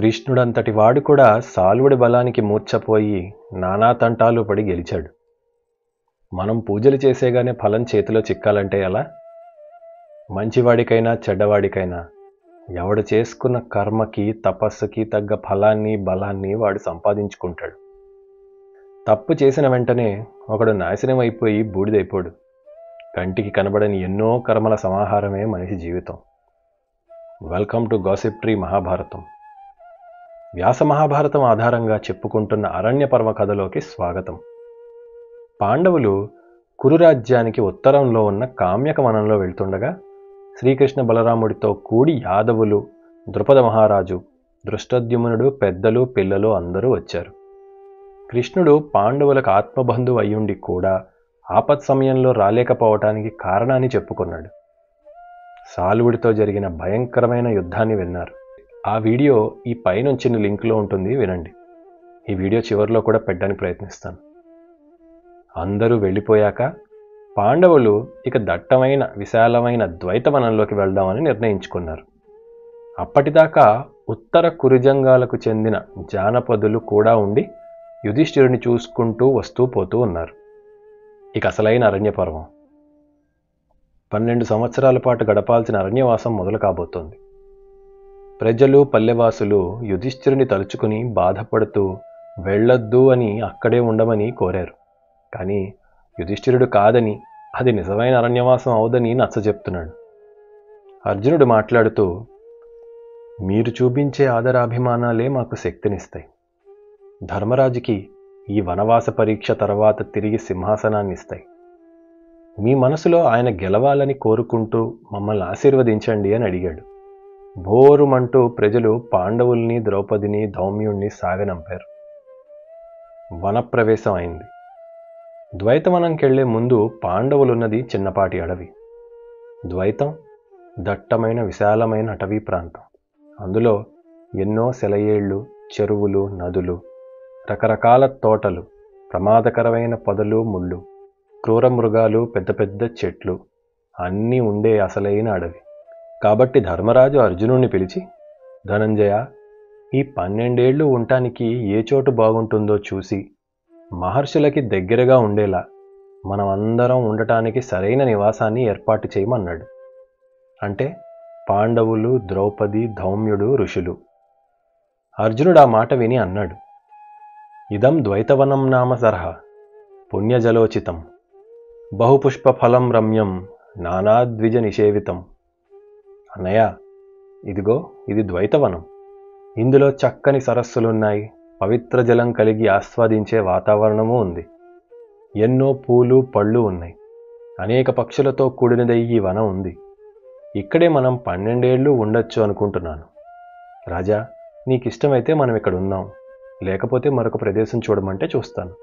కృష్ణుడంతటి వాడు కూడా సాల్వుడి బలానికి మూర్ఛపోయి నానా తంటాలు పడి గెలిచాడు. మనం పూజలు చేసేగానే ఫలం చేతిలో చిక్కాలంటే ఎలా? మంచివాడికైనా చెడ్డవాడికైనా ఎవడు చేసుకున్న కర్మకి తపస్సుకి తగ్గ ఫలాన్ని బలాన్ని వాడు సంపాదించుకుంటాడు. తప్పు చేసిన వెంటనే ఒకడు నాశనం అయిపోయి బూడిదైపోడు. కంటికి కనబడని ఎన్నో కర్మల సమాహారమే మనిషి జీవితం. Welcome to gossip tree Mahabharatam. Vyasa Mahabharatam ఆధారంగా చెప్పుకుంటున్న అరణ్య పర్వ కథలోకి స్వాగతం. పాండవులు కురురాజ్యానికి ఉత్తరంలో ఉన్న కామ్యక వనంలో వెళ్తుండగా శ్రీకృష్ణ బలరాముడితో కూడి యాదవులు, ద్రుపద మహారాజు, దృష్టద్యుమ్నుడు, పెద్దలు, పిల్లలు అందరూ వచ్చారు. కృష్ణుడు పాండవులకు ఆత్మబంధువు అయ్యుండి కూడా ఆపత్ సమయంలో రాలేకపోవటానికి కారణాన్ని చెప్పుకున్నాడు. సాల్వుడితో జరిగిన భయంకరమైన యుద్ధాన్ని విన్నారు. ఆ వీడియో ఈ పైనుంచిన లింక్లో ఉంటుంది, వినండి. ఈ వీడియో చివరిలో కూడా పెట్టడానికి ప్రయత్నిస్తాను. అందరూ వెళ్ళిపోయాక పాండవులు ఇక దట్టమైన విశాలమైన ద్వైతవనంలోకి వెళ్దామని నిర్ణయించుకున్నారు. అప్పటిదాకా ఉత్తర కురుజంగాలకు చెందిన జానపదులు కూడా ఉండి యుధిష్ఠిరుని చూసుకుంటూ వస్తూ పోతూ ఉన్నారు. ఇక అసలైన అరణ్య పర్వం 12 సంవత్సరాల పాటు గడపాల్సిన అరణ్యవాసం మొదలు కాబోతోంది. ప్రజలు, పల్లెవాసులు యుధిష్ఠిరుని తలుచుకుని బాధపడుతూ వెళ్ళొద్దు అని అక్కడే ఉండమని కోరారు. కానీ యుధిష్ఠిరుడు కాదని, అది నిజమైన అరణ్యవాసం అవదని నచ్చజెప్తున్నాడు. అర్జునుడు మాట్లాడుతూ, మీరు చూపించే ఆదరాభిమానాలే మాకు శక్తినిస్తాయి. ధర్మరాజుకి ఈ వనవాస పరీక్ష తర్వాత తిరిగి సింహాసనాన్ని ఇస్తాయి. మీ మనసులో ఆయన గెలవాలని కోరుకుంటూ మమ్మల్ని ఆశీర్వదించండి అని అడిగాడు. భోరుమంటూ ప్రజలు పాండవుల్ని, ద్రౌపదిని, ధౌమ్యుణ్ణి సాగనంపారు. వనప్రవేశం అయింది. ద్వైతవనంకెళ్లే ముందు పాండవులున్నది చిన్నపాటి అడవి. ద్వైతం దట్టమైన విశాలమైన అటవీ ప్రాంతం. అందులో ఎన్నో సెలయేళ్లు, చెరువులు, నదులు, రకరకాల తోటలు, ప్రమాదకరమైన పొదలు, ముళ్ళు, క్రూర మృగాలు, పెద్ద పెద్ద చెట్లు అన్నీ ఉండే అసలైన అడవి. కాబట్టి ధర్మరాజు అర్జునుడిని పిలిచి, ధనంజయ, ఈ 12 ఏళ్ళు ఉండటానికి ఏ చోటు బాగుంటుందో చూసి మహర్షులకి దగ్గరగా ఉండేలా మనం అందరం ఉండటానికి సరైన నివాసాన్ని ఏర్పాటు చేయమన్నాడు. అంటే పాండవులు, ద్రౌపది, ధౌమ్యుడు, ఋషులు. అర్జునుడు ఆ మాట విని అన్నాడు, ఇదం ద్వైతవనం నామ సరహ పుణ్యజలోచితం బహుపుష్పఫలం రమ్యం నానాద్విజ నిషేవితం. అన్నయ్య, ఇదిగో ఇది ద్వైతవనం. ఇందులో చక్కని సరస్సులున్నాయి, పవిత్ర జలం కలిగి ఆస్వాదించే వాతావరణము ఉంది. ఎన్నో పూలు, పళ్ళు ఉన్నాయి. అనేక పక్షులతో కూడినదై ఈ వనం ఉంది. ఇక్కడే మనం 12 ఏళ్ళు ఉండొచ్చు అనుకుంటున్నాను. రాజా, నీకిష్టమైతే మనం ఇక్కడ ఉందాం, లేకపోతే మరొక ప్రదేశం చూడమంటే చూస్తాను.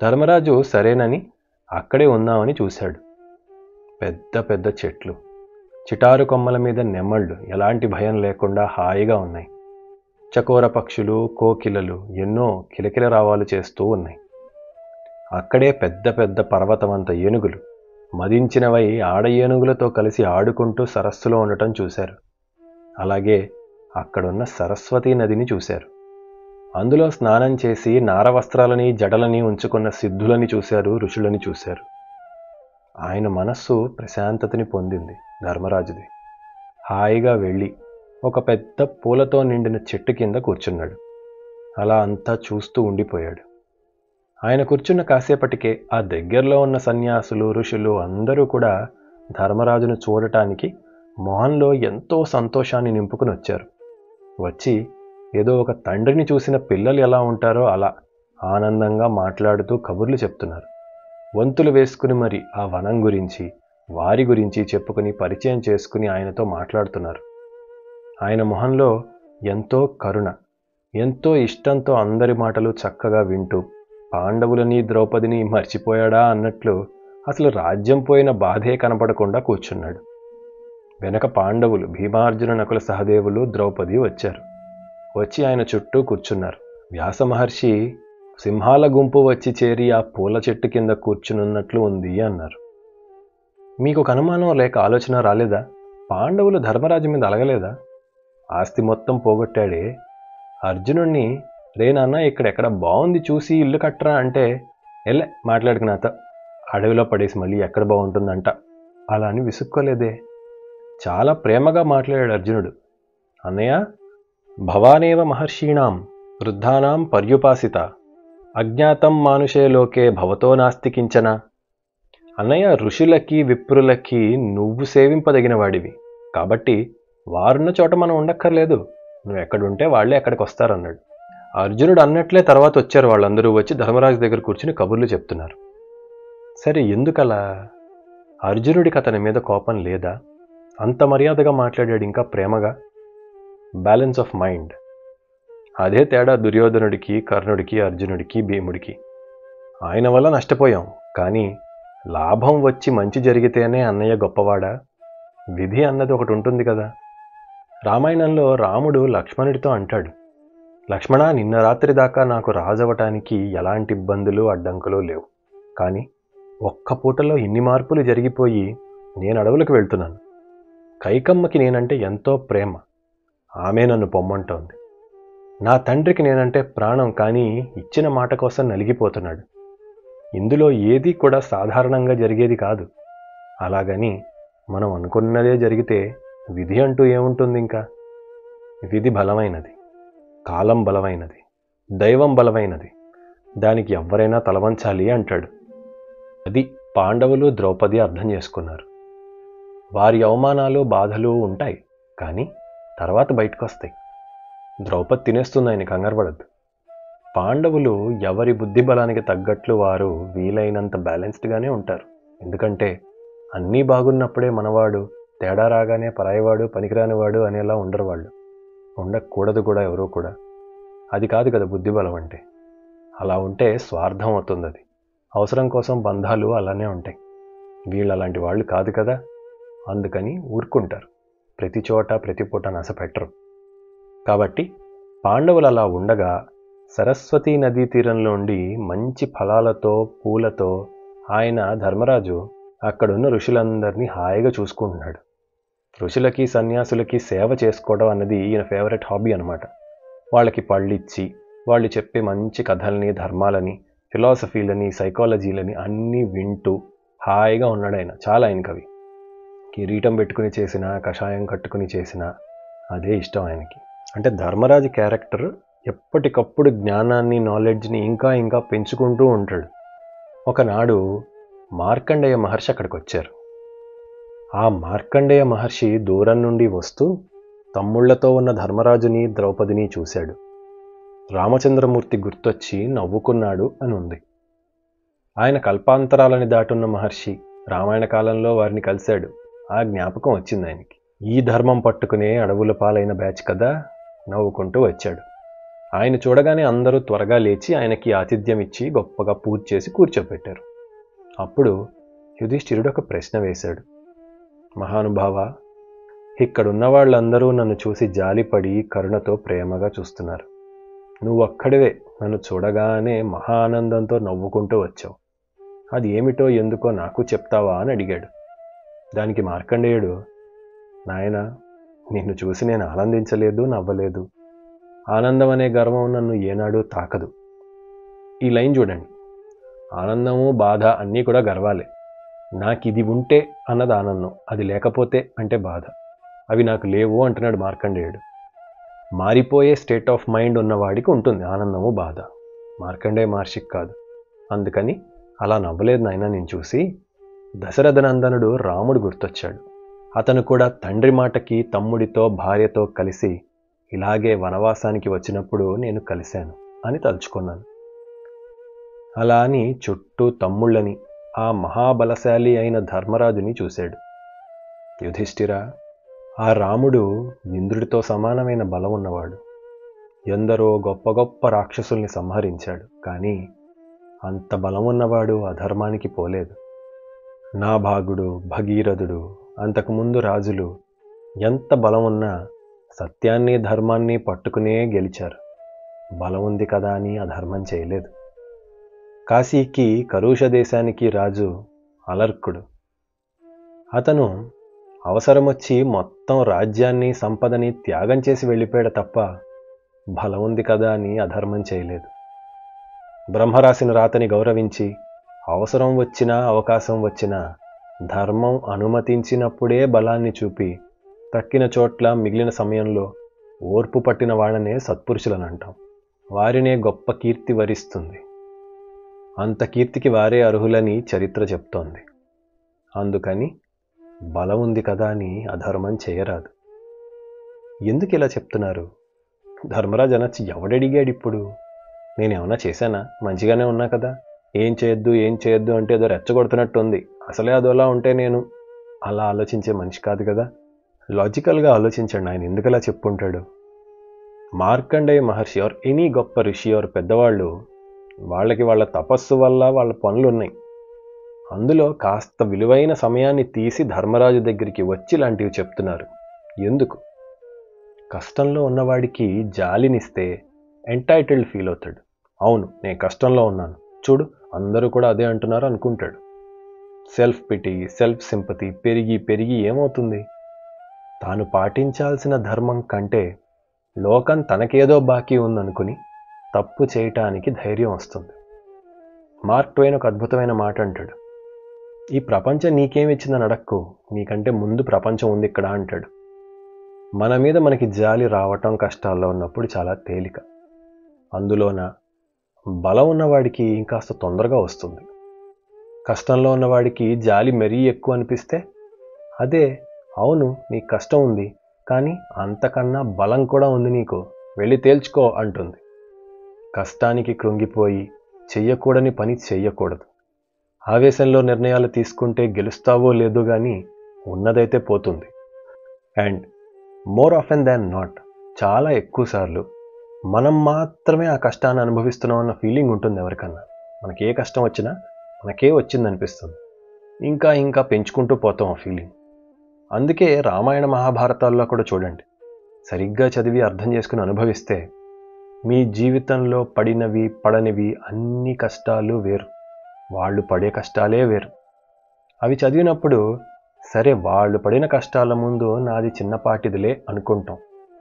ధర్మరాజు సరేనని అక్కడే ఉందామని చూశాడు. పెద్ద పెద్ద చెట్లు, చిటారు కొమ్మల మీద నెమళ్ళు ఎలాంటి భయం లేకుండా హాయిగా ఉన్నాయి. చకోర పక్షులు, కోకిలలు ఎన్నో కిలకిల రావాలు చేస్తూ ఉన్నాయి. అక్కడే పెద్ద పెద్ద పర్వతమంత ఏనుగులు, మదించినవై ఆడ ఏనుగులతో కలిసి ఆడుకుంటూ సరస్సులో ఉండటం చూశారు. అలాగే అక్కడున్న సరస్వతీ నదిని చూశారు. అందులో స్నానం చేసి నారవస్త్రాలని, జడలని ఉంచుకున్న సిద్ధులని చూశారు, ఋషులని చూశారు. ఆయన మనస్సు ప్రశాంతతని పొందింది. ధర్మరాజుది. హాయిగా వెళ్ళి ఒక పెద్ద పూలతో నిండిన చెట్టు కింద కూర్చున్నాడు. అలా అంతా చూస్తూ ఉండిపోయాడు. ఆయన కూర్చున్న కాసేపటికే ఆ దగ్గరలో ఉన్న సన్యాసులు, ఋషులు అందరూ కూడా ధర్మరాజును చూడటానికి మొహంలో ఎంతో సంతోషాన్ని నింపుకుని వచ్చారు. వచ్చి ఏదో ఒక తండ్రిని చూసిన పిల్లలు ఎలా ఉంటారో అలా ఆనందంగా మాట్లాడుతూ కబుర్లు చెప్తున్నారు. వంతులు వేసుకుని మరి ఆ వనం గురించి, వారి గురించి చెప్పుకుని పరిచయం చేసుకుని ఆయనతో మాట్లాడుతున్నారు. ఆయన మొహంలో ఎంతో కరుణ, ఎంతో ఇష్టంతో అందరి మాటలు చక్కగా వింటూ పాండవులని, ద్రౌపదిని మర్చిపోయాడా అన్నట్లు అసలు రాజ్యం పోయిన బాధే కనపడకుండా కూర్చున్నాడు. వెనక పాండవులు భీమార్జున, నకుల, సహదేవులు, ద్రౌపది వచ్చారు. వచ్చి ఆయన చుట్టూ కూర్చున్నారు. వ్యాస మహర్షి సింహాల గుంపు వచ్చి చేరి ఆ పూల చెట్టు కింద కూర్చునున్నట్లు ఉంది అన్నారు. మీకు ఒక అనుమానం లేక ఆలోచన రాలేదా? పాండవులు ధర్మరాజు మీద అలగలేదా? ఆస్తి మొత్తం పోగొట్టాడే. అర్జునుడిని రే నాన్న ఇక్కడెక్కడ బాగుంది చూసి ఇల్లు కట్టరా అంటే వెళ్ళే మాట్లాడుకు నాతో, అడవిలో పడేసి మళ్ళీ ఎక్కడ బాగుంటుందంట అలా అని విసుక్కోలేదే. చాలా ప్రేమగా మాట్లాడాడు అర్జునుడు. అన్నయ్య, భవానేవ మహర్షీణాం వృద్ధానాం పర్యుపాసిత అజ్ఞాతం మానుషే లోకే భవతో నాస్తి కించన. అన్నయ్య, ఋషులకి విప్రులకి నువ్వు సేవింపదగిన వాడివి కాబట్టి వారున్న చోట మనం ఉండక్కర్లేదు, నువ్వు ఎక్కడుంటే వాళ్ళే ఎక్కడికి వస్తారన్నాడు. అర్జునుడు అన్నట్లే తర్వాత వచ్చారు వాళ్ళందరూ. వచ్చి ధర్మరాజు దగ్గర కూర్చుని కబుర్లు చెప్తున్నారు. సరే, ఎందుకలా? అర్జునుడికి అతని మీద కోపం లేదా? అంత మర్యాదగా మాట్లాడాడు, ఇంకా ప్రేమగా. Balance of mind. అదే తేడా దుర్యోధనుడికి, కర్ణుడికి, అర్జునుడికి, భీముడికి. ఆయన వల్ల నష్టపోయాం, కానీ లాభం వచ్చి మంచి జరిగితేనే అన్నయ్య గొప్పవాడా? విధి అన్నది ఒకటి ఉంటుంది కదా. రామాయణంలో రాముడు లక్ష్మణుడితో అంటాడు, లక్ష్మణ, నిన్న రాత్రి దాకా నాకు రాజవటానికి ఎలాంటి ఇబ్బందులు అడ్డంకులు లేవు, కానీ ఒక్క పూటలో ఇన్ని మార్పులు జరిగిపోయి నేను అడవులకు వెళ్తున్నాను. కైకమ్మకి నేనంటే ఎంతో ప్రేమ, ఆమె నన్ను పొమ్మంటోంది. నా తండ్రికి నేనంటే ప్రాణం, కానీ ఇచ్చిన మాట కోసం నలిగిపోతున్నాడు. ఇందులో ఏదీ కూడా సాధారణంగా జరిగేది కాదు. అలాగని మనం అనుకున్నదే జరిగితే విధి అంటూ ఏముంటుంది? ఇంకా విధి బలమైనది, కాలం బలమైనది, దైవం బలమైనది, దానికి ఎవరైనా తలవంచాలి అంటాడు. అది పాండవులు, ద్రౌపది అర్థం చేసుకున్నారు. వారి అవమానాలు, బాధలు ఉంటాయి, కానీ తర్వాత బయటకు వస్తాయి. ద్రౌపది తినేస్తుంది, ఆయన కంగారు పడద్దు. పాండవులు ఎవరి బుద్ధి బలానికి తగ్గట్లు వారు వీలైనంత బ్యాలెన్స్డ్గానే ఉంటారు. ఎందుకంటే అన్నీ బాగున్నప్పుడే మనవాడు, తేడా రాగానే పరాయివాడు, పనికిరానివాడు అనేలా ఉండరు వాళ్ళు. ఉండకూడదు కూడా ఎవరూ కూడా. అది కాదు కదా బుద్ధి బలం అంటే. అలా ఉంటే స్వార్థం అవుతుంది. అది అవసరం కోసం బంధాలు అలానే ఉంటాయి. వీళ్ళు అలాంటి వాళ్ళు కాదు కదా, అందుకని ఊరుకుంటారు. ప్రతి చోట ప్రతి పూట నస పెట్టరు. కాబట్టి పాండవులు అలా ఉండగా సరస్వతీ నదీ తీరంలోండి మంచి ఫలాలతో, పూలతో ఆయన ధర్మరాజు అక్కడున్న ఋషులందరినీ హాయిగా చూసుకుంటున్నాడు. ఋషులకి, సన్యాసులకి సేవ చేసుకోవడం అన్నది ఈయన ఫేవరెట్ హాబీ అనమాట. వాళ్ళకి పళ్ళిచ్చి, వాళ్ళు చెప్పే మంచి కథల్ని, ధర్మాలని, ఫిలాసఫీలని, సైకాలజీలని అన్నీ వింటూ హాయిగా ఉన్నాడు ఆయన. చాలా ఆయన కవి. కిరీటం పెట్టుకుని చేసిన, కషాయం కట్టుకుని చేసిన అదే ఇష్టం ఆయనకి. అంటే ధర్మరాజు క్యారెక్టర్ ఎప్పటికప్పుడు జ్ఞానాన్ని, నాలెడ్జ్ని ఇంకా ఇంకా పెంచుకుంటూ ఉంటాడు. ఒకనాడు మార్కండేయ మహర్షి అక్కడికి వచ్చారు. ఆ మార్కండేయ మహర్షి దూరం నుండి వస్తూ తమ్ముళ్లతో ఉన్న ధర్మరాజుని, ద్రౌపదిని చూశాడు. రామచంద్రమూర్తి గుర్తొచ్చి నవ్వుకున్నాడు అని ఉంది. ఆయన కల్పాంతరాలని దాటున్న మహర్షి, రామాయణ కాలంలో వారిని కలిశాడు. ఆ జ్ఞాపకం వచ్చింది ఆయనకి. ఈ ధర్మం పట్టుకునే అడవుల పాలైన బ్యాచ్ కదా, నవ్వుకుంటూ వచ్చాడు. ఆయన చూడగానే అందరూ త్వరగా లేచి ఆయనకి ఆతిథ్యం ఇచ్చి గొప్పగా పూజ చేసి కూర్చోబెట్టారు. అప్పుడు యుధిష్ఠిరుడు ఒక ప్రశ్న వేశాడు. మహానుభావ, ఇక్కడున్న వాళ్ళందరూ నన్ను చూసి జాలిపడి కరుణతో ప్రేమగా చూస్తున్నారు. నువ్వొక్కడివే నన్ను చూడగానే మహా ఆనందంతో నవ్వుకుంటూ వచ్చావు. అది ఏమిటో ఎందుకో నాకు చెప్తావా అని అడిగాడు. దానికి మార్కండేయుడు, నాయనా, నిన్ను చూసి నేను ఆనందించలేదు, నవ్వలేదు. ఆనందం అనే గర్వం నన్ను ఏనాడూ తాకదు. ఈ లైన్ చూడండి. ఆనందము, బాధ అన్నీ కూడా గర్వాలే. నాకు ఇది ఉంటే అన్నది ఆనందం, అది లేకపోతే అంటే బాధ. అవి నాకు లేవు అంటున్నాడు మార్కండేయుడు. మారిపోయే స్టేట్ ఆఫ్ మైండ్ ఉన్నవాడికి ఉంటుంది ఆనందము, బాధ. మార్కండేయ మహర్షికి కాదు. అందుకని అలా నవ్వలేదు నాయన నేను చూసి. దశరథ నందనుడు రాముడు గుర్తొచ్చాడు. అతను కూడా తండ్రి మాటకి తమ్ముడితో, భార్యతో కలిసి ఇలాగే వనవాసానికి వచ్చినప్పుడు నేను కలిశాను అని తలుచుకున్నాను. అలా అని చుట్టూ తమ్ముళ్ళని, ఆ మహాబలశాలి అయిన ధర్మరాజుని చూశాడు. యుధిష్ఠిరా, ఆ రాముడు ఇంద్రుడితో సమానమైన బలం ఉన్నవాడు. ఎందరో గొప్ప గొప్ప రాక్షసుల్ని సంహరించాడు. కానీ అంత బలం ఉన్నవాడు అధర్మానికి పోలేదు. నాభాగుడు, భగీరథుడు, అంతకుముందు రాజులు ఎంత బలం ఉన్నా సత్యాన్ని, ధర్మాన్ని పట్టుకునే గెలిచారు. బలం ఉంది కదా అని అధర్మం చేయలేదు. కాశీకి, కరుష దేశానికి రాజు అలర్కుడు. అతను అవసరమొచ్చి మొత్తం రాజ్యాన్ని సంపదని త్యాగం చేసి వెళ్ళిపోయాడు తప్ప బలం ఉంది కదా అని అధర్మం చేయలేదు. బ్రహ్మరాసిన రాతని గౌరవించి అవసరం వచ్చినా అవకాశం వచ్చినా ధర్మం అనుమతించినప్పుడే బలాన్ని చూపి తక్కిన చోట్ల మిగిలిన సమయంలో ఓర్పు పట్టిన వాళ్ళనే సత్పురుషులని అంటాం. వారినే గొప్ప కీర్తి వరిస్తుంది. అంత కీర్తికి వారే అర్హులని చరిత్ర చెప్తోంది. అందుకని బలం ఉంది కదా అని అధర్మం చేయరాదు. ఎందుకు ఇలా చెప్తున్నారు? ధర్మరాజు అనొచ్చు, ఎవడడిగాడు ఇప్పుడు? నేనేమన్నా చేశానా? మంచిగానే ఉన్నా కదా, ఏం చేయొద్దు అంటే ఏదో రెచ్చగొడుతున్నట్టు ఉంది. అసలే అదోలా ఉంటే నేను అలా ఆలోచించే మనిషి కాదు కదా. లాజికల్గా ఆలోచించండి, ఆయన ఎందుకలా చెప్పుంటాడు? మార్కండేయ మహర్షి ఆర్ ఎనీ గొప్ప ఋషి ఆర్ పెద్దవాళ్ళు, వాళ్ళకి వాళ్ళ తపస్సు వల్ల వాళ్ళ పనులు ఉన్నాయి. అందులో కాస్త విలువైన సమయాన్ని తీసి ధర్మరాజు దగ్గరికి వచ్చి ఇలాంటివి చెప్తున్నారు. ఎందుకు? కష్టంలో ఉన్నవాడికి జాలినిస్తే ఎంటైటిల్డ్ ఫీల్ అవుతాడు. అవును, నేను కష్టంలో ఉన్నాను, చూడు అందరూ కూడా అదే అంటున్నారు అనుకుంటాడు. సెల్ఫ్ పిటీ, సెల్ఫ్ సింపతి పెరిగి ఏమవుతుంది? తాను పాటించాల్సిన ధర్మం కంటే లోకం తనకేదో బాకీ ఉందనుకుని తప్పు చేయటానికి ధైర్యం వస్తుంది. మార్క్ ట్వైన్ ఒక అద్భుతమైన మాట అంటాడు, ఈ ప్రపంచం నీకేమిచ్చిందని అడక్కు, నీకంటే ముందు ప్రపంచం ఉంది ఇక్కడ అంటాడు. మన మీద మనకి జాలి రావటం కష్టాల్లో ఉన్నప్పుడు చాలా తేలిక. అందులోన బలం ఉన్నవాడికి ఇంకాస్త తొందరగా వస్తుంది. కష్టంలో ఉన్నవాడికి జాలి మరీ ఎక్కువ అనిపిస్తే అదే, అవును నీకు కష్టం ఉంది, కానీ అంతకన్నా బలం కూడా ఉంది నీకు, వెళ్ళి తేల్చుకో అంటుంది. కష్టానికి కృంగిపోయి చెయ్యకూడని పని చెయ్యకూడదు. ఆవేశంలో నిర్ణయాలు తీసుకుంటే గెలుస్తావో లేదో కానీ ఉన్నదైతే పోతుంది. And more often than not, చాలా ఎక్కువసార్లు మనం మాత్రమే ఆ కష్టాన్ని అనుభవిస్తున్నాం అన్న ఫీలింగ్ ఉంటుంది ఎవరికన్నా. మనకి ఏ కష్టం వచ్చినా మనకే వచ్చిందనిపిస్తుంది. ఇంకా పెంచుకుంటూ పోతాం ఆ ఫీలింగ్. అందుకే రామాయణ మహాభారతాల్లో కూడా చూడండి, సరిగ్గా చదివి అర్థం చేసుకుని అనుభవిస్తే మీ జీవితంలో పడినవి పడనివి అన్ని కష్టాలు వేరు, వాళ్ళు పడే కష్టాలే వేరు. అవి చదివినప్పుడు సరే వాళ్ళు పడిన కష్టాల ముందు నాది చిన్నపాటిదిలే అనుకుంటాం.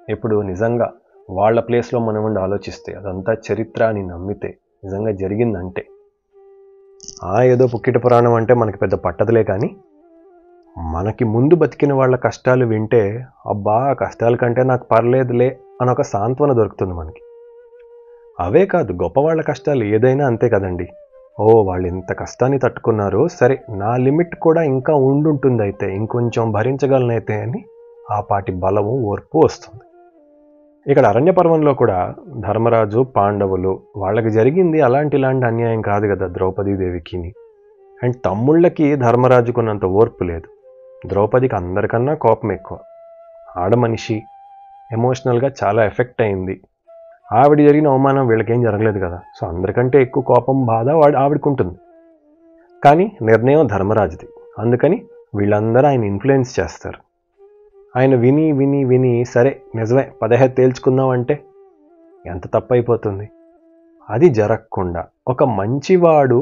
ఇప్పుడు నిజంగా వాళ్ళ ప్లేస్లో మనం ఉండి ఆలోచిస్తే, అదంతా చరిత్ర అని నమ్మితే, నిజంగా జరిగిందంటే, ఏదో పుక్కిట పురాణం అంటే మనకి పెద్ద పట్టదులే, కానీ మనకి ముందు బతికిన వాళ్ళ కష్టాలు వింటే అబ్బా కష్టాల కంటే నాకు పర్లేదులే అని ఒక సాంత్వన దొరుకుతుంది మనకి. అవే కాదు, గొప్పవాళ్ళ కష్టాలు ఏదైనా అంతే కదండి. వాళ్ళు ఇంత కష్టాన్ని తట్టుకున్నారు, సరే నా లిమిట్ కూడా ఇంకా ఉండుంటుంది, అయితే ఇంకొంచెం భరించగలనైతే అని ఆ పాటి బలము ఓర్పు వస్తుంది. ఇక్కడ అరణ్య పర్వంలో కూడా ధర్మరాజు పాండవులు వాళ్ళకి జరిగింది ఇలాంటి అన్యాయం కాదు కదా ద్రౌపదీదేవికి. అండ్ తమ్ముళ్ళకి ధర్మరాజుకున్నంత ఓర్పు లేదు. ద్రౌపదికి అందరికన్నా కోపం ఎక్కువ. ఆడమనిషి, ఎమోషనల్గా చాలా ఎఫెక్ట్ అయింది. ఆవిడ జరిగిన అవమానం వీళ్ళకేం జరగలేదు కదా, సో అందరికంటే ఎక్కువ కోపం బాధ ఆవిడకు ఉంటుంది. కానీ నిర్ణయం ధర్మరాజుది, అందుకని వీళ్ళందరూ ఆయన ఇన్ఫ్లుయెన్స్ చేస్తారు. ఆయన విని సరే నిజమే పదహే తేల్చుకుందాం అంటే ఎంత తప్పైపోతుంది. అది జరగకుండా ఒక మంచివాడు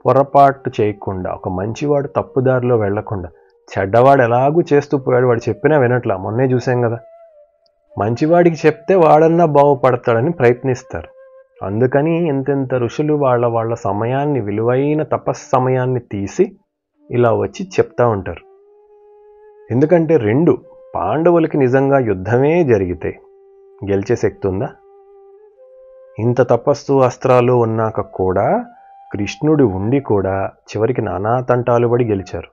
పొరపాటు చేయకుండా, ఒక మంచివాడు తప్పుదారిలో వెళ్లకుండా, చెడ్డవాడు ఎలాగూ చేస్తూ పోయాడు, వాడు చెప్పినా వినట్లా, మొన్నే చూసాం కదా. మంచివాడికి చెప్తే వాడన్నా బాగుపడతాడని ప్రయత్నిస్తారు. అందుకని ఎంతెంత ఋషులు వాళ్ళ సమయాన్ని, విలువైన తపస్సమయాన్ని తీసి ఇలా వచ్చి చెప్తా ఉంటారు. ఎందుకంటే పాండవులకి నిజంగా యుద్ధమే జరిగితే గెలిచే శక్తి ఉందా? ఇంత తపస్సు అస్త్రాలు ఉన్నాక కూడా, కృష్ణుడు ఉండి కూడా చివరికి నానా తంటాలు పడి గెలిచారు.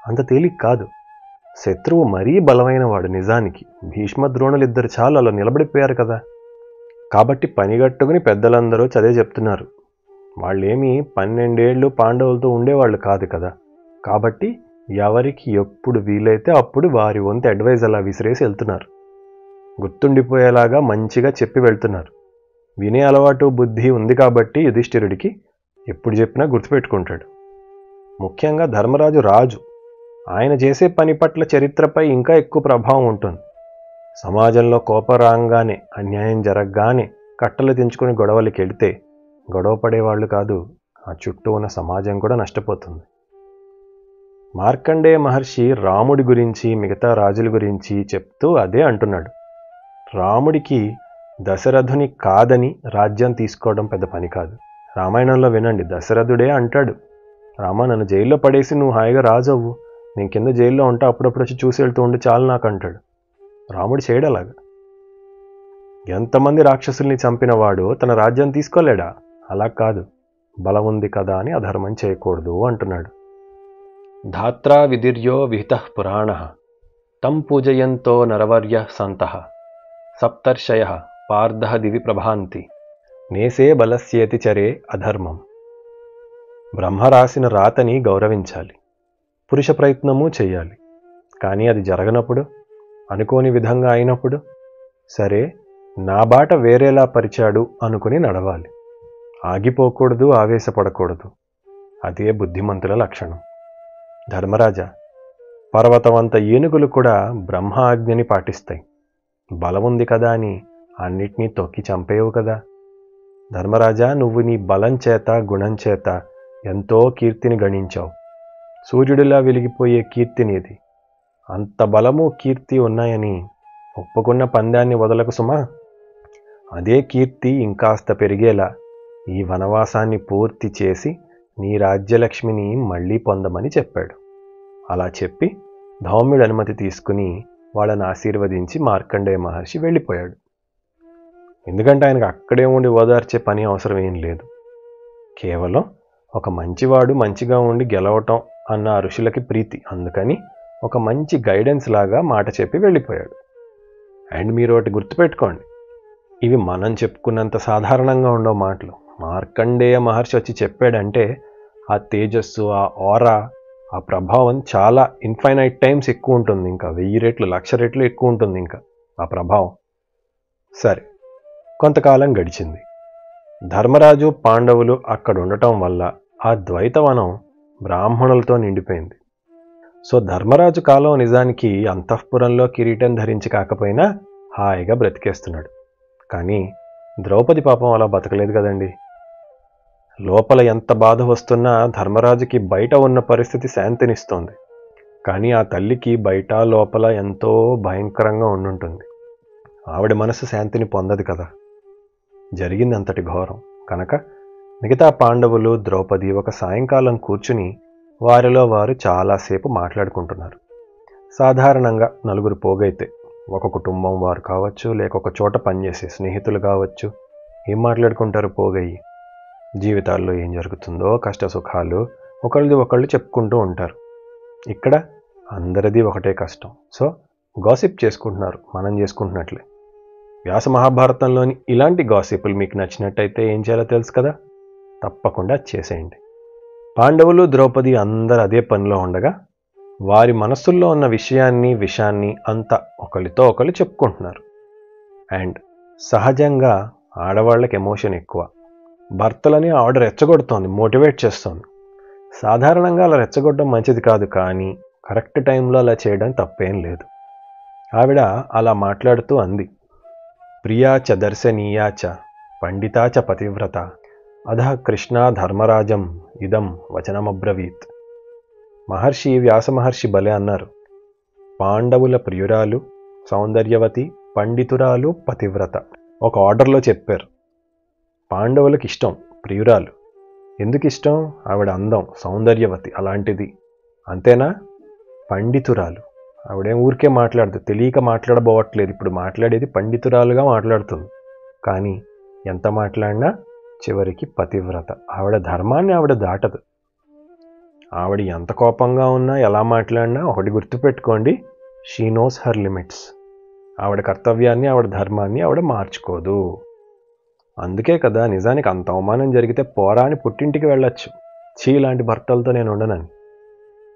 అంత తేలిక కాదు. శత్రువు మరీ బలమైన వాడు. నిజానికి భీష్మ ద్రోణులు ఇద్దరు చాలు అలా నిలబడిపోయారు కదా. కాబట్టి పనిగట్టుకుని పెద్దలందరూ చదివే చెప్తున్నారు, వాళ్ళేమీ 12 ఏళ్ళు పాండవులతో ఉండేవాళ్ళు కాదు కదా. కాబట్టి ఎవరికి ఎప్పుడు వీలైతే అప్పుడు వారి వంతు అడ్వైజ్ అలా విసిరేసి వెళ్తున్నారు. గుర్తుండిపోయేలాగా మంచిగా చెప్పి వెళ్తున్నారు. వినే అలవాటు బుద్ధి ఉంది కాబట్టి యుధిష్ఠిరుడికి ఎప్పుడు చెప్పినా గుర్తుపెట్టుకుంటాడు. ముఖ్యంగా ధర్మరాజు రాజు, ఆయన చేసే పని పట్ల చరిత్రపై ఇంకా ఎక్కువ ప్రభావం ఉంటుంది. సమాజంలో కోపరాంగానే, అన్యాయం జరగగానే కట్టలు తెంచుకుని గొడవలకి వెళితే గొడవ పడేవాళ్ళు కాదు, ఆ చుట్టూ ఉన్న సమాజం కూడా నష్టపోతుంది. మార్కండేయ మహర్షి రాముడి గురించి మిగతా రాజుల గురించి చెప్తూ అదే అంటున్నాడు. రాముడికి దశరథుని కాదని రాజ్యం తీసుకోవడం పెద్ద పని కాదు. రామాయణంలో వినండి, దశరథుడే అంటాడు, రామ నన్ను జైల్లో పడేసి నువ్వు హాయిగా రాజవ్వు, నేను కింద జైల్లో ఉంటా, అప్పుడప్పుడు వచ్చి చూసి వెళ్తూ ఉండి చాలు నాకు అంటాడు. రాముడు చేయడలాగా. ఎంతమంది రాక్షసుల్ని చంపిన వాడు తన రాజ్యం తీసుకోలేడా? అలా కాదు, బలం ఉంది కదా అని అధర్మం చేయకూడదు అంటున్నాడు. ధాత్రా విదిర్యో విహితః పురాణః తం పూజయంతో నరవర్య సంతః సప్తర్షయః పార్థః దివి ప్రభాంతి నేసే బలస్యేతి చరే అధర్మం. బ్రహ్మ రాసిన రాతని గౌరవించాలి, పురుష ప్రయత్నము చేయాలి. కానీ అది జరగనప్పుడు, అనుకోని విధంగా అయినప్పుడు, సరే నా బాట వేరేలా పరిచాడు అనుకుని నడవాలి. ఆగిపోకూడదు, ఆవేశపడకూడదు. అదే బుద్ధిమంతుల లక్షణం. ధర్మరాజా, పర్వతమంత ఏనుగులు కూడా బ్రహ్మ ఆజ్ఞని పాటిస్తాయి. బలముంది కదా అని అన్నిటినీ తొక్కి చంపేవు కదా. ధర్మరాజా, నువ్వు నీ బలం చేత గుణం చేత ఎంతో కీర్తిని గణించావు. సూర్యుడిలా వెలిగిపోయే కీర్తిని ఇది. అంత బలము కీర్తి ఉన్నాయని ఒప్పుకున్న పందాన్ని వదలకు సుమా. అదే కీర్తి ఇంకాస్త పెరిగేలా ఈ వనవాసాన్ని పూర్తి చేసి నీ రాజ్యలక్ష్మిని మళ్ళీ పొందమని చెప్పాడు. అలా చెప్పి ధౌమ్యుడు అనుమతి తీసుకుని వాళ్ళని ఆశీర్వదించి మార్కండేయ మహర్షి వెళ్ళిపోయాడు. ఎందుకంటే ఆయనకు అక్కడే ఉండి ఓదార్చే పని అవసరం ఏం లేదు. కేవలం ఒక మంచివాడు మంచిగా ఉండి గెలవటం అన్న ఋషులకి ప్రీతి. అందుకని ఒక మంచి గైడెన్స్ లాగా మాట చెప్పి వెళ్ళిపోయాడు. అండ్ మీరు ఒకటి గుర్తుపెట్టుకోండి, ఇవి మనం చెప్పుకున్నంత సాధారణంగా ఉండవు మాటలు. మార్కండేయ మహర్షి వచ్చి చెప్పాడంటే ఆ తేజస్సు, ఆ ఆరా, ఆ ప్రభావం చాలా ఇన్ఫైనైట్ టైమ్స్ ఎక్కువ ఉంటుంది. ఇంకా 1000 రెట్లు 1,00,000 రెట్లు ఎక్కువ ఉంటుంది ఇంకా ఆ ప్రభావం. సరే, కొంతకాలం గడిచింది. ధర్మరాజు పాండవులు అక్కడ ఉండటం వల్ల ఆ ద్వైతవనం బ్రాహ్మణులతో నిండిపోయింది. సో ధర్మరాజు కాలం నిజానికి అంతఃపురంలో కిరీటం ధరించి కాకపోయినా హాయిగా బ్రతికేస్తున్నాడు. కానీ ద్రౌపది పాపం అలా బతకలేదు కదండి. లోపల ఎంత బాధ వస్తున్నా ధర్మరాజుకి బయట ఉన్న పరిస్థితి శాంతినిస్తోంది. కానీ ఆ తల్లికి బయట లోపల ఎంతో భయంకరంగా ఉండుంటుంది. ఆవిడ మనసు శాంతిని పొందదు కదా. జరిగింది అంతటి ఘోరం కనుక మిగతా పాండవులు, ద్రౌపది ఒక సాయంకాలం కూర్చుని వారిలో వారు చాలాసేపు మాట్లాడుకుంటున్నారు. సాధారణంగా నలుగురు పోగైతే, ఒక కుటుంబం వారు కావచ్చు, లేక ఒక చోట పనిచేసే స్నేహితులు కావచ్చు, ఏం మాట్లాడుకుంటారు పోగయ్యి? జీవితాల్లో ఏం జరుగుతుందో, కష్ట సుఖాలు ఒకళ్ళది ఒకళ్ళు చెప్పుకుంటూ ఉంటారు. ఇక్కడ అందరిది ఒకటే కష్టం. సో గాసిప్ చేసుకుంటున్నారు, మనం చేసుకుంటున్నట్లే. వ్యాస మహాభారతంలోని ఇలాంటి గాసిపులు మీకు నచ్చినట్టయితే ఏం చేయాలో తెలుసు కదా, తప్పకుండా చేసేయండి. పాండవులు, ద్రౌపది అందరూ అదే పనిలో ఉండగా వారి మనస్సుల్లో ఉన్న విషయాన్ని అంతా ఒకరితో ఒకళ్ళు చెప్పుకుంటున్నారు. అండ్ సహజంగా ఆడవాళ్ళకి ఎమోషన్ ఎక్కువ. భర్తలని ఆవిడ రెచ్చగొడుతోంది, మోటివేట్ చేస్తోంది. సాధారణంగా అలా రెచ్చగొట్టడం మంచిది కాదు, కానీ కరెక్ట్ టైంలో అలా చేయడం తప్పేం లేదు. ఆవిడ అలా మాట్లాడుతూ అంది, ప్రియా చ దర్శనీయా చ పండితా చ పతివ్రత అధః కృష్ణా ధర్మరాజం ఇదం వచనమబ్రవీత్. మహర్షి వ్యాస మహర్షి భలే అన్నారు. పాండవుల ప్రియురాలు, సౌందర్యవతి, పండితురాలు, పతివ్రత ఒక ఆర్డర్లో చెప్పారు. పాండవులకు ఇష్టం ప్రియురాలు. ఎందుకు ఇష్టం? ఆవిడ అందం, సౌందర్యవతి అలాంటిది. అంతేనా? పండితురాలు, ఆవిడేం ఊరికే మాట్లాడదు, తెలియక మాట్లాడబోవట్లేదు. ఇప్పుడు మాట్లాడేది పండితురాలుగా మాట్లాడుతుంది. కానీ ఎంత మాట్లాడినా చివరికి పతివ్రత. ఆవిడ ధర్మాన్ని ఆవిడ దాటదు. ఆవిడ ఎంత కోపంగా ఉన్నా, ఎలా మాట్లాడినా ఒకటి గుర్తుపెట్టుకోండి, షీ నోస్ హర్ లిమిట్స్. ఆవిడ కర్తవ్యాన్ని, ఆవిడ ధర్మాన్ని ఆవిడ మార్చుకోదు. అందుకే కదా నిజానికి అంత అవమానం జరిగితే పోరా అని పుట్టింటికి వెళ్ళొచ్చు. చీ ఇలాంటి భర్తలతో నేను ఉండనని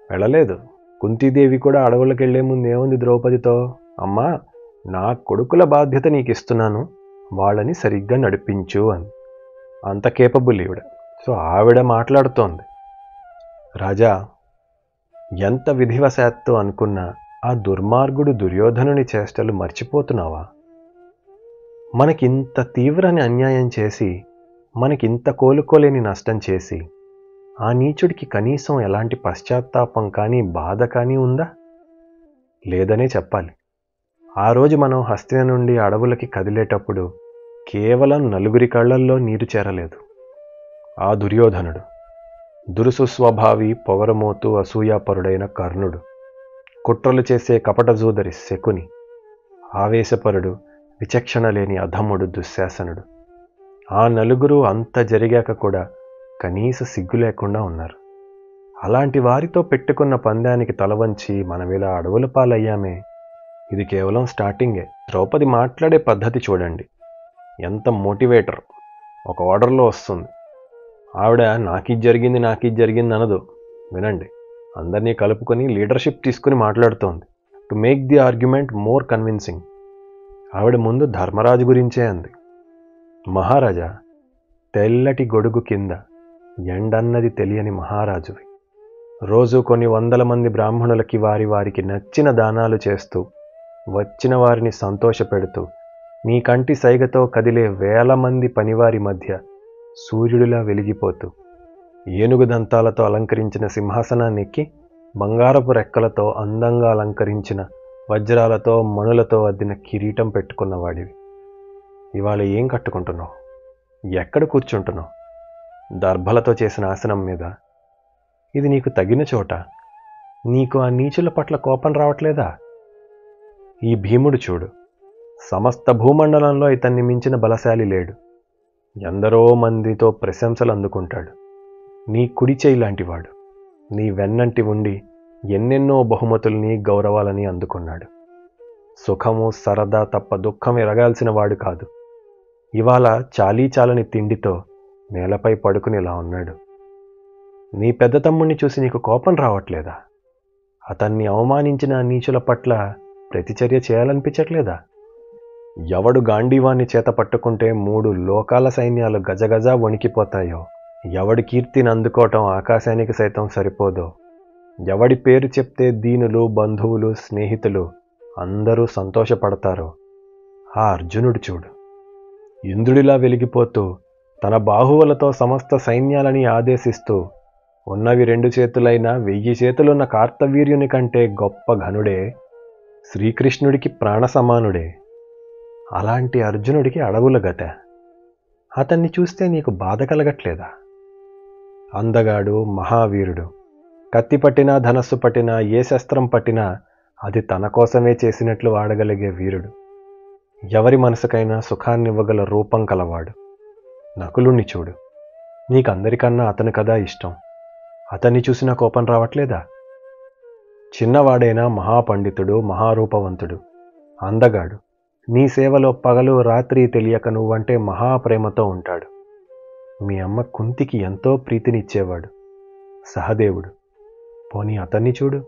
వెళ్ళలేదు. కుంతీదేవి కూడా అడవులకు వెళ్లే ముందు ఏముంది ద్రౌపదితో, అమ్మా నా కొడుకుల బాధ్యత నీకు ఇస్తున్నాను, వాళ్ళని సరిగ్గా నడిపించు అని. అంత కేపబుల్ ఈవిడ. సో ఆవిడ మాట్లాడుతోంది. రాజా, ఎంత విధివశాత్తు అనుకున్నా ఆ దుర్మార్గుడు దుర్యోధనుని చేష్టలు మర్చిపోతున్నావా? మనకింత తీవ్రని అన్యాయం చేసి, మనకింత కోలుకోలేని నష్టం చేసి, ఆ నీచుడికి కనీసం ఎలాంటి పశ్చాత్తాపం కానీ బాధ కానీ ఉందా? లేదనే చెప్పాలి. ఆ రోజు మనం హస్తిన నుండి అడవులకి కదిలేటప్పుడు కేవలం నలుగురి కళ్ళల్లో నీరు చేరలేదు. ఆ దుర్యోధనుడు, దురుసు స్వభావి, పొగరమోతు, అసూయాపరుడైన కర్ణుడు, కుట్రలు చేసే కపటజూదరి శకుని, ఆవేశపరుడు, విచక్షణ లేని అధముడు దుశ్శాసనుడు, ఆ నలుగురు అంత జరిగాక కూడా కనీస సిగ్గు లేకుండా ఉన్నారు. అలాంటి వారితో పెట్టుకున్న పందానికి తలవంచి మనమిలా అడవుల పాలయ్యామే. ఇది కేవలం స్టార్టింగే. ద్రౌపది మాట్లాడే పద్ధతి చూడండి, ఎంత మోటివేటర్. ఒక ఆర్డర్లో వస్తుంది. ఆవిడ నాకిది జరిగింది అనదు. వినండి, అందరినీ కలుపుకొని లీడర్షిప్ తీసుకుని మాట్లాడుతోంది. To make the argument more convincing. ఆవిడ ముందు ధర్మరాజు గురించే అంది. మహారాజా, తెల్లటి గొడుగు కింద ఎండన్నది తెలియని మహారాజువి. రోజు కొన్ని వందల మంది బ్రాహ్మణులకి వారికి నచ్చిన దానాలు చేస్తూ, వచ్చిన వారిని సంతోషపెడుతూ, నీ కంటి సైగతో కదిలే వేల మంది పనివారి మధ్య సూర్యుడిలా వెలిగిపోతూ, ఏనుగు దంతాలతో అలంకరించిన సింహాసనాన్ని ఎక్కి బంగారపు రెక్కలతో అందంగా అలంకరించిన వజ్రాలతో మణులతో అద్దిన కిరీటం పెట్టుకున్నవాడివి. ఇవాళ ఏం కట్టుకుంటున్నావు? ఎక్కడ కూర్చుంటున్నావు? దర్భలతో చేసిన ఆసనం మీద. ఇది నీకు తగిన చోట. నీకు ఆ నీచుల పట్ల కోపం రావట్లేదా? ఈ భీముడు చూడు, సమస్త భూమండలంలో ఇతన్ని మించిన బలశాలి లేడు. ఎందరో మందితో ప్రశంసలు అందుకుంటాడు. నీ కుడి చేయి లాంటివాడు. నీ వెన్నంటి ఉండి ఎన్నెన్నో బహుమతుల్ని, గౌరవాలని అందుకున్నాడు. సుఖము సరదా తప్ప దుఃఖం ఎరగాల్సిన వాడు కాదు. ఇవాళ చాలీచాలని తిండితో నేలపై పడుకుని ఇలా ఉన్నాడు. నీ పెద్ద తమ్ముణ్ణి చూసి నీకు కోపం రావట్లేదా? అతన్ని అవమానించిన నీచుల పట్ల ప్రతిచర్య చేయాలనిపించట్లేదా? ఎవడు గాంధీవాన్ని చేత పట్టుకుంటే 3 లోకాల సైన్యాలు గజగజ వణికిపోతాయో, ఎవడి కీర్తిని అందుకోవటం ఆకాశానికి సైతం సరిపోదో, ఎవడి పేరు చెప్తే దీనులు, బంధువులు, స్నేహితులు అందరూ సంతోషపడతారో ఆ అర్జునుడు చూడు, ఇంద్రుడిలా వెలిగిపోతూ తన బాహువులతో సమస్త సైన్యాలని ఆదేశిస్తూ, ఉన్నవి 2 చేతులైన 1000 చేతులున్న కార్తవీర్యుని కంటే గొప్ప ఘనుడే, శ్రీకృష్ణుడికి ప్రాణ సమానుడే. అలాంటి అర్జునుడికి అడవుల గత. అతన్ని చూస్తే నీకు బాధ కలగట్లేదా? అందగాడు, మహావీరుడు. కత్తి పట్టినా, ధనస్సు పట్టినా, ఏ శస్త్రం పట్టినా అది తన కోసమే చేసినట్లు వాడగలిగే వీరుడు. ఎవరి మనసుకైనా సుఖాన్నివ్వగల రూపం కలవాడు. నకులుణ్ణి చూడు, నీకందరికన్నా అతను కదా ఇష్టం. అతన్ని చూసిన కోపం రావట్లేదా? చిన్నవాడైనా మహాపండితుడు, మహారూపవంతుడు, అందగాడు. నీ సేవలో పగలు రాత్రి తెలియక నువ్వంటే మహాప్రేమతో ఉంటాడు. మీ అమ్మ కుంతికి ఎంతో ప్రీతినిచ్చేవాడు. సహదేవుడు. పోనీ అతన్ని చూడు.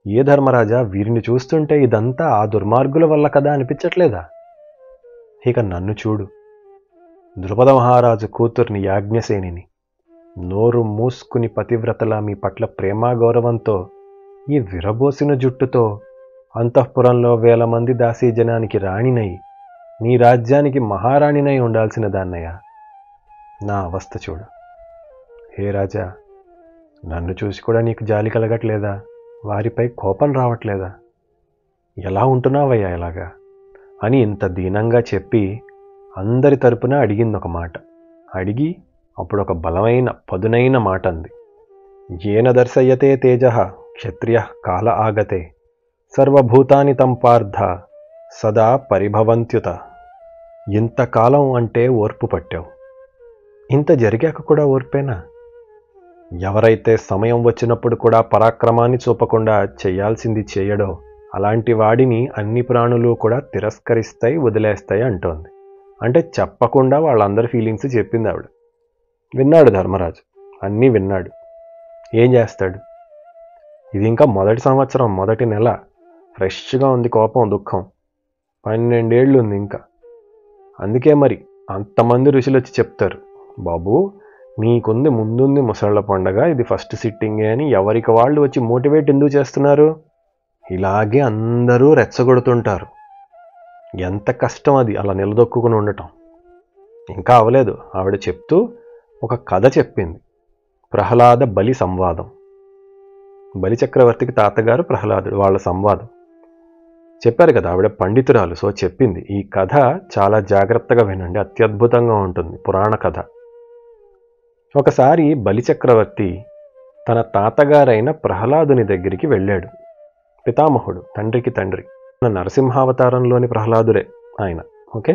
ఏ ధర్మరాజా, వీరిని చూస్తుంటే ఇదంతా ఆ దుర్మార్గుల వల్ల కదా అనిపించట్లేదా? ఇక నన్ను చూడు. ద్రుపద మహారాజు కూతుర్ని యాజ్ఞసేనిని. నోరు మూసుకుని పతివ్రతలా మీ పట్ల ప్రేమ గౌరవంతో, ఈ విరబోసిన జుట్టుతో అంతఃపురంలో 1000 మంది దాసీజనానికి రాణినై, నీ రాజ్యానికి మహారాణినై ఉండాల్సిన దాన్నయ్యా. నా అవస్థ చూడు. హే రాజా, నన్ను చూసి కూడా నీకు జాలి కలగట్లేదా? వారిపై కోపం రావట్లేదా? ఎలా ఉంటున్నావయ్యా ఇలాగా అని ఇంత దీనంగా చెప్పి అందరి తరపున అడిగిందొక మాట. అడిగి అప్పుడు ఒక బలమైన పదునైన మాట అంది. ఏన దర్శయతే తేజ క్షత్రియ కాల ఆగతే సర్వభూతాని తం పార్థ సదా పరిభవంత్యుత. ఇంతకాలం అంటే ఓర్పు పట్టావు. ఇంత జరిగాక కూడా ఓర్పేనా? ఎవరైతే సమయం వచ్చినప్పుడు కూడా పరాక్రమాన్ని చూపకుండా చేయాల్సింది చేయడో, అలాంటి వాడిని అన్ని ప్రాణులు కూడా తిరస్కరిస్తాయి, వదిలేస్తాయి అంటోంది. అంటే చెప్పకుండా వాళ్ళందరి ఫీలింగ్స్ చెప్పింది ఆవిడ. విన్నాడు ధర్మరాజు, అన్నీ విన్నాడు. ఏం చేస్తాడు? ఇది ఇంకా మొదటి సంవత్సరం, మొదటి నెల. ఫ్రెష్గా ఉంది కోపం, దుఃఖం. 12 ఏళ్ళు ఉంది ఇంకా. అందుకే మరి అంతమంది ఋషులు వచ్చి చెప్తారు, బాబు నీకుంది ముందుంది ముసళ్ళ పండగ, ఇది ఫస్ట్ సిట్టింగే అని ఎవరికి వాళ్ళు వచ్చి మోటివేట్ ఎందుకు చేస్తున్నారు? ఇలాగే అందరూ రెచ్చగొడుతుంటారు. ఎంత కష్టం అది అలా నిలదొక్కుని ఉండటం. ఇంకా అవలేదు. ఆవిడ చెప్తూ ఒక కథ చెప్పింది. ప్రహ్లాద బలి సంవాదం. బలిచక్రవర్తికి తాతగారు ప్రహ్లాదుడు, వాళ్ళ సంవాదం. చెప్పారు కదా, ఆవిడ పండితురాలు, సో చెప్పింది. ఈ కథ చాలా జాగ్రత్తగా వినండి, అత్యద్భుతంగా ఉంటుంది, పురాణ కథ. ఒకసారి బలిచక్రవర్తి తన తాతగారైన ప్రహ్లాదుని దగ్గరికి వెళ్ళాడు. పితామహుడు, తండ్రికి తండ్రి, నరసింహావతారంలోని ప్రహ్లాదుడే ఆయన. ఓకే,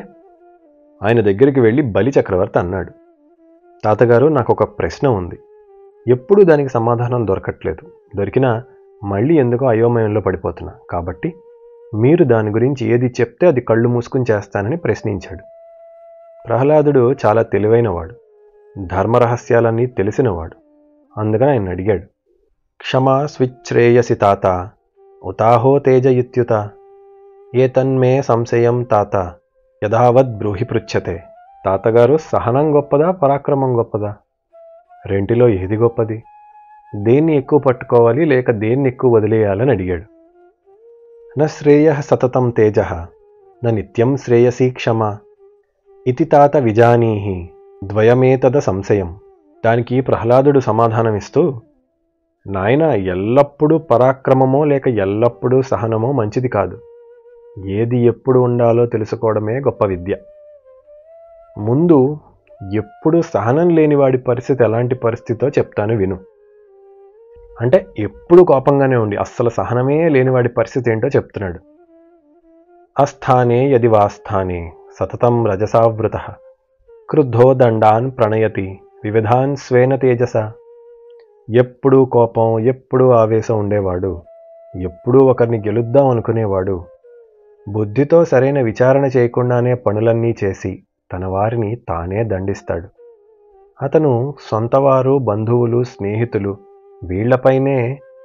ఆయన దగ్గరికి వెళ్ళి బలిచక్రవర్తి అన్నాడు, తాతగారు, నాకు ఒక ప్రశ్న ఉంది, ఎప్పుడూ దానికి సమాధానం దొరకట్లేదు, దొరికినా మళ్ళీ ఎందుకో అయోమయంలో పడిపోతున్నా, కాబట్టి మీరు దాని గురించి ఏది చెప్తే అది కళ్ళు మూసుకుని చేస్తానని ప్రశ్నించాడు. ప్రహ్లాదుడు చాలా తెలివైనవాడు, ధర్మరహస్యాలన్నీ తెలిసినవాడు. అందుకని ఆయన అడిగాడు, క్షమా స్విచ్ఛ్రేయసి తాత ఉతాహో తేజ ఇత్యుత ఏతన్మే సంశయం తాత యథావద్ బ్రూహి పృచ్ఛతే. తాతగారు, సహనం గొప్పదా పరాక్రమం గొప్పదా? రెంటిలో ఏది గొప్పది? దేన్ని ఎక్కువ పట్టుకోవాలి లేక దేన్ని ఎక్కువ వదిలేయాలని అడిగాడు. న శ్రేయః సతతం తేజః న నిత్యం శ్రేయసీ క్షమా ఇతి తాత విజానీహి ద్వయమేతద సంశయం. దానికి ప్రహ్లాదుడు సమాధానమిస్తూ, నాయన, ఎల్లప్పుడూ పరాక్రమమో లేక ఎల్లప్పుడూ సహనమో మంచిది కాదు, ఏది ఎప్పుడు ఉండాలో తెలుసుకోవడమే గొప్ప విద్య. ముందు ఎప్పుడు సహనం లేనివాడి పరిస్థితి ఎలాంటి పరిస్థితో చెప్తాను విను. అంటే ఎప్పుడు కోపంగానే ఉండి అస్సలు సహనమే లేనివాడి పరిస్థితి ఏంటో చెప్తున్నాడు. అస్థానే యది వాస్థానే సతతం రజసావృత క్రుద్ధో దండాన్ ప్రణయతి వివిధాన్ స్వేన తేజస. ఎప్పుడూ కోపం, ఎప్పుడూ ఆవేశం ఉండేవాడు, ఎప్పుడూ ఒకరిని గెలుద్దాం అనుకునేవాడు, బుద్ధితో సరైన విచారణ చేయకుండానే పనులన్నీ చేసి తన వారిని తానే దండిస్తాడు. అతను సొంతవారు, బంధువులు, స్నేహితులు వీళ్లపైనే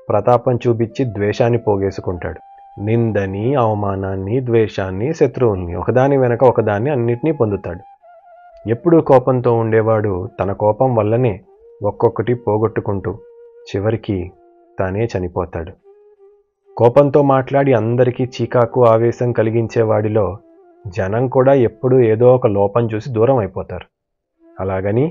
ప్రతాపం చూపించి ద్వేషాన్ని పోగేసుకుంటాడు. నిందని, అవమానాన్ని, ద్వేషాన్ని, శత్రువుల్ని ఒకదాని వెనక ఒకదాన్ని అన్నిటినీ పొందుతాడు. ఎప్పుడూ కోపంతో ఉండేవాడు తన కోపం వల్లనే ఒక్కొక్కటి పోగొట్టుకుంటూ చివరికి తానే చనిపోతాడు. కోపంతో మాట్లాడి అందరికీ చీకాకు, ఆవేశం కలిగించేవాడిలో జనం కూడా ఎప్పుడూ ఏదో ఒక లోపం చూసి దూరం అయిపోతారు. అలాగని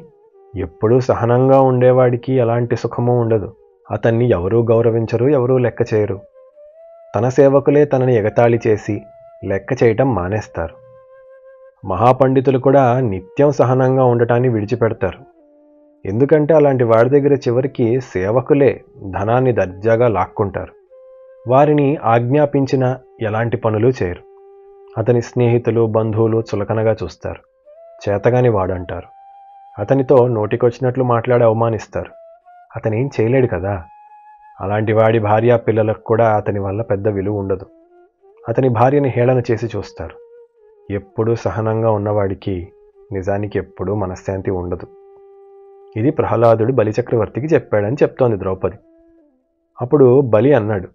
ఎప్పుడూ సహనంగా ఉండేవాడికి ఎలాంటి సుఖమూ ఉండదు. అతన్ని ఎవరూ గౌరవించరు, ఎవరూ లెక్క చేయరు. తన సేవకులే తనని ఎగతాళి చేసి లెక్క చేయటం మానేస్తారు. మహాపండితులు కూడా నిత్యం సహనంగా ఉండటాన్ని విడిచిపెడతారు. ఎందుకంటే అలాంటి వాడి దగ్గర చివరికి సేవకులే ధనాన్ని దర్జాగా లాక్కుంటారు. వారిని ఆజ్ఞాపించిన ఎలాంటి పనులు చేయరు. అతని స్నేహితులు, బంధువులు చులకనగా చూస్తారు, చేతగాని వాడంటారు. అతనితో నోటికొచ్చినట్లు మాట్లాడి అవమానిస్తారు. అతనేం చేయలేడు కదా. అలాంటి వాడి భార్య, పిల్లలకు కూడా అతని వల్ల పెద్ద విలువ ఉండదు. అతని భార్యని హేళన చేసి చూస్తారు. ఎప్పుడూ సహనంగా ఉన్నవాడికి నిజానికి ఎప్పుడూ మనశ్శాంతి ఉండదు. ఇది ప్రహ్లాదుడు బలిచక్రవర్తికి చెప్పాడని చెప్తోంది ద్రౌపది. అప్పుడు బలి అన్నాడు,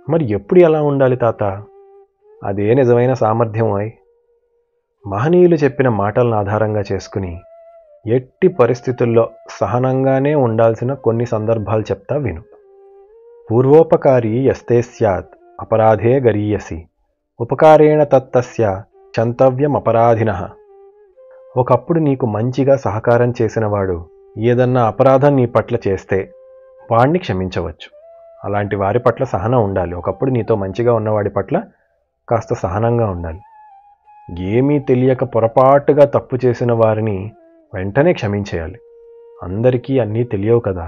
మరి ఎప్పుడు ఎలా ఉండాలి తాత? అదే నిజమైన సామర్థ్యం అయి. మహనీయులు చెప్పిన మాటలను ఆధారంగా చేసుకుని ఎట్టి పరిస్థితుల్లో సహనంగానే ఉండాల్సిన కొన్ని సందర్భాలు చెప్తా విను. పూర్వోపకారి యస్తే స్యాత్ అపరాధే గరీయసి ఉపకారేణ తత్తస్య చంతవ్యం అపరాధినః. ఒకప్పుడు నీకు మంచిగా సహకారం చేసినవాడు ఏదన్నా అపరాధం నీ పట్ల చేస్తే వాడిని క్షమించవచ్చు. అలాంటి వారి పట్ల సహనం ఉండాలి. ఒకప్పుడు నీతో మంచిగా ఉన్నవాడి పట్ల కాస్త సహనంగా ఉండాలి. ఏమీ తెలియక పొరపాటుగా తప్పు చేసిన వారిని వెంటనే క్షమించేయాలి. అందరికీ అన్నీ తెలియవు కదా.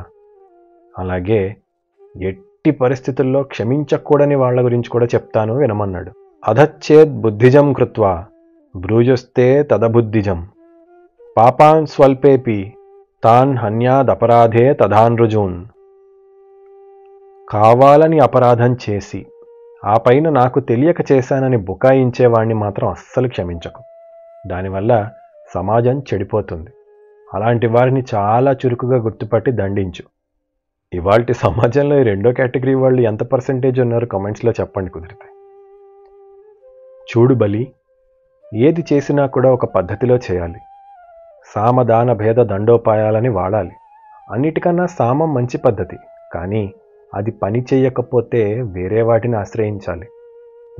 అలాగే ఎట్టి పరిస్థితుల్లో క్షమించకూడని వాళ్ళ గురించి కూడా చెప్తాను వినమన్నాడు. అధచ్చేద్ బుద్ధిజం కృత్వా బ్రూజస్తే తదబుద్ధిజం పాపాన్ స్వల్పేపి తాన్ హన్యాదపరాధే తదాన్రుజూన్. కావాలని అపరాధం చేసి ఆ పైన నాకు తెలియక చేశానని బుకాయించేవాణ్ణి మాత్రం అస్సలు క్షమించకు. దానివల్ల సమాజం చెడిపోతుంది. అలాంటి వారిని చాలా చురుకుగా గుర్తుపట్టి దండించు. ఇవాల్టి సమాజంలో ఈ రెండో కేటగిరీ వాళ్ళు ఎంత పర్సెంటేజ్ ఉన్నారు కామెంట్స్లో చెప్పండి కుదిరితే. చూడు బలి, ఏది చేసినా కూడా ఒక పద్ధతిలో చేయాలి. సామదాన భేద దండోపాయాలని వాడాలి. అన్నిటికన్నా సామం మంచి పద్ధతి, కానీ అది పని చేయకపోతే వేరే వాటిని ఆశ్రయించాలి.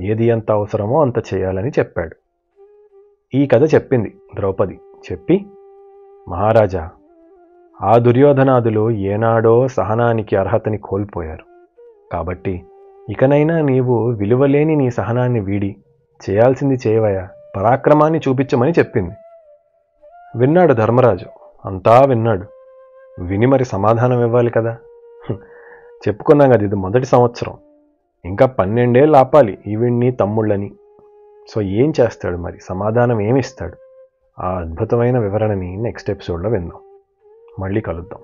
ఏది ఎంత అవసరమో అంత చేయాలని చెప్పాడు. ఈ కథ చెప్పింది ద్రౌపది. చెప్పి, మహారాజా, ఆ దుర్యోధనాదులు ఏనాడో సహనానికి అర్హతని కోల్పోయారు. కాబట్టి ఇకనైనా నీవు విలువలేని నీ సహనాన్ని వీడి చేయాల్సింది చేయవయ్యా, పరాక్రమాన్ని చూపించమని చెప్పింది. విన్నాడు ధర్మరాజు, అంతా విన్నాడు. విని మరి సమాధానం ఇవ్వాలి కదా. చెప్పుకున్నాం కదా, ఇది మొదటి సంవత్సరం, ఇంకా 12 ఏళ్ళు ఆపాలి ఈవిడ్ని తమ్ముళ్ళని. సో ఏం చేస్తాడు మరి, సమాధానం ఏమిస్తాడు? ఆ అద్భుతమైన వివరణని నెక్స్ట్ ఎపిసోడ్లో విందాం. మళ్ళీ కలుద్దాం.